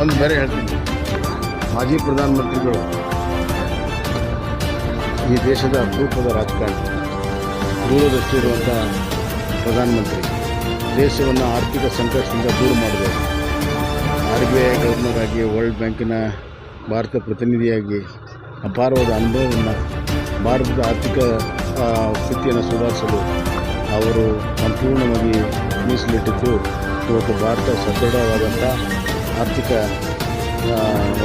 ಒಂದು ಬೇರೆ ಹೇಳ್ತೀನಿ, ಮಾಜಿ ಪ್ರಧಾನಮಂತ್ರಿಗಳು ಈ ದೇಶದ ಅಪರೂಪದ ರಾಜಕಾರಣಿ, ದೂರದೃಷ್ಟಿ ಇರುವಂಥ ಪ್ರಧಾನಮಂತ್ರಿ, ದೇಶವನ್ನು ಆರ್ಥಿಕ ಸಂಕಷ್ಟದಿಂದ ದೂರ ಮಾಡಬೇಕು. RBI ಗವರ್ನರ್ ಆಗಿ, ವರ್ಲ್ಡ್ ಬ್ಯಾಂಕಿನ ಭಾರತ ಪ್ರತಿನಿಧಿಯಾಗಿ ಅಪಾರವಾದ ಅನುಭವವನ್ನು, ಭಾರತದ ಆರ್ಥಿಕ ಸ್ಥಿತಿಯನ್ನು ಸುಧಾರಿಸಲು ಅವರು ಸಂಪೂರ್ಣವಾಗಿ ಮೀಸಲಿಟ್ಟಿದ್ದು ಇವತ್ತು ಭಾರತ ಸದೃಢವಾದಂಥ ಆರ್ಥಿಕ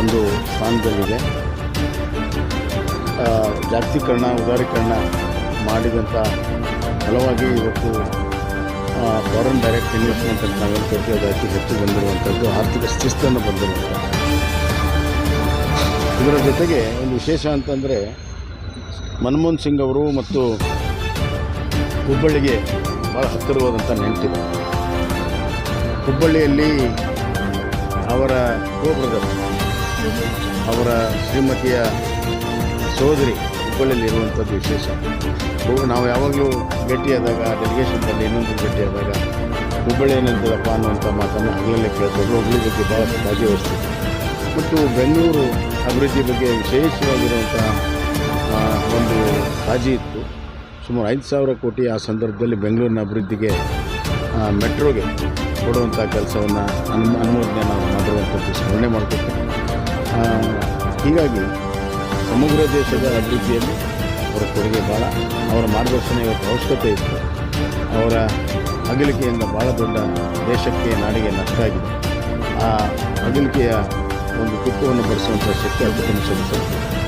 ಒಂದು ಸ್ಥಾನದಲ್ಲಿದೆ. ಜಾಗತೀಕರಣ, ಉದಾರೀಕರಣ ಮಾಡಿದಂಥ ಫಲವಾಗಿ ಇವತ್ತು ಫಾರಿನ್ ಡೈರೆಕ್ಟ್ ಇನ್ವೆಸ್ಟ್ಮೆಂಟ್ ಅಂತ ನಾವೇನು ಕರಿತೀವಿ ಅದು ಅತಿ ಹೆಚ್ಚು ಬಂದಿರುವಂಥದ್ದು, ಆರ್ಥಿಕ ಶಿಸ್ತನ್ನು ಬಂದಿರುವಂಥದ್ದು. ಇದರ ಜೊತೆಗೆ ಒಂದು ವಿಶೇಷ ಅಂತಂದರೆ ಮನಮೋಹನ್ ಸಿಂಗ್ ಅವರು ಮತ್ತು ಹುಬ್ಬಳ್ಳಿಗೆ ಭಾಳ ಹತ್ತಿರವಾದಂಥ ನೆಂಟಿದೆ. ಹುಬ್ಬಳ್ಳಿಯಲ್ಲಿ ಅವರ ಬ್ರದರ್, ಅವರ ಶ್ರೀಮತಿಯ ಸೋದರಿ ಹುಬ್ಬಳ್ಳಿಯಲ್ಲಿ ಇರುವಂಥದ್ದು ವಿಶೇಷ. ನಾವು ಯಾವಾಗಲೂ ಭೇಟಿಯಾದಾಗ, ಡೆಲಿಗೇಷನ್ದಲ್ಲಿ ಇನ್ನೊಂದು ಭೇಟಿಯಾದಾಗ ಹುಬ್ಬಳ್ಳಿ ಏನಂತದಪ್ಪ ಅನ್ನುವಂಥ ಮಾತನ್ನು ಹಗಲಲ್ಲೇ ಕೇಳ್ತಾರೆ. ಹುಬ್ಬಳ್ಳಿ ಬಗ್ಗೆ ಭಾಳ ಕಾಳಜಿ ವಹಿಸ್ತಿದೆ ಮತ್ತು ಬೆಂಗಳೂರು ಅಭಿವೃದ್ಧಿ ಬಗ್ಗೆ ವಿಶೇಷವಾಗಿರುವಂಥ ಒಂದು ಕಾಳಜಿ ಇತ್ತು. ಸುಮಾರು 5,000 ಕೋಟಿ ಆ ಸಂದರ್ಭದಲ್ಲಿ ಬೆಂಗಳೂರಿನ ಅಭಿವೃದ್ಧಿಗೆ, ಮೆಟ್ರೋಗೆ ಕೊಡುವಂಥ ಕೆಲಸವನ್ನು ಅನುಮೋದನೆ ನಾವು ಮಾಡಿರುವಂಥದ್ದು ಸ್ಮರಣೆ ಮಾಡ್ಕೊಳ್ತೀವಿ. ಹೀಗಾಗಿ ಸಮಗ್ರ ದೇಶದ ಅಭಿವೃದ್ಧಿಯಲ್ಲಿ ಅವರ ಕೊಡುಗೆ ಭಾಳ, ಅವರ ಮಾರ್ಗದರ್ಶನ ಇವತ್ತು ಅವಶ್ಯಕತೆ ಇತ್ತು. ಅವರ ಅಗಲಿಕೆಯಿಂದ ಭಾಳ ದೊಡ್ಡ ದೇಶಕ್ಕೆ, ನಾಡಿಗೆ ನಷ್ಟ ಆಗಿದೆ. ಆ ಅಗಲಿಕೆಯ ಒಂದು ದುಃಖವನ್ನು ಭರಿಸುವಂಥ ಶಕ್ತಿ ಅತ್ಯುತ್ತಮ ಸದಸ್ಯರು.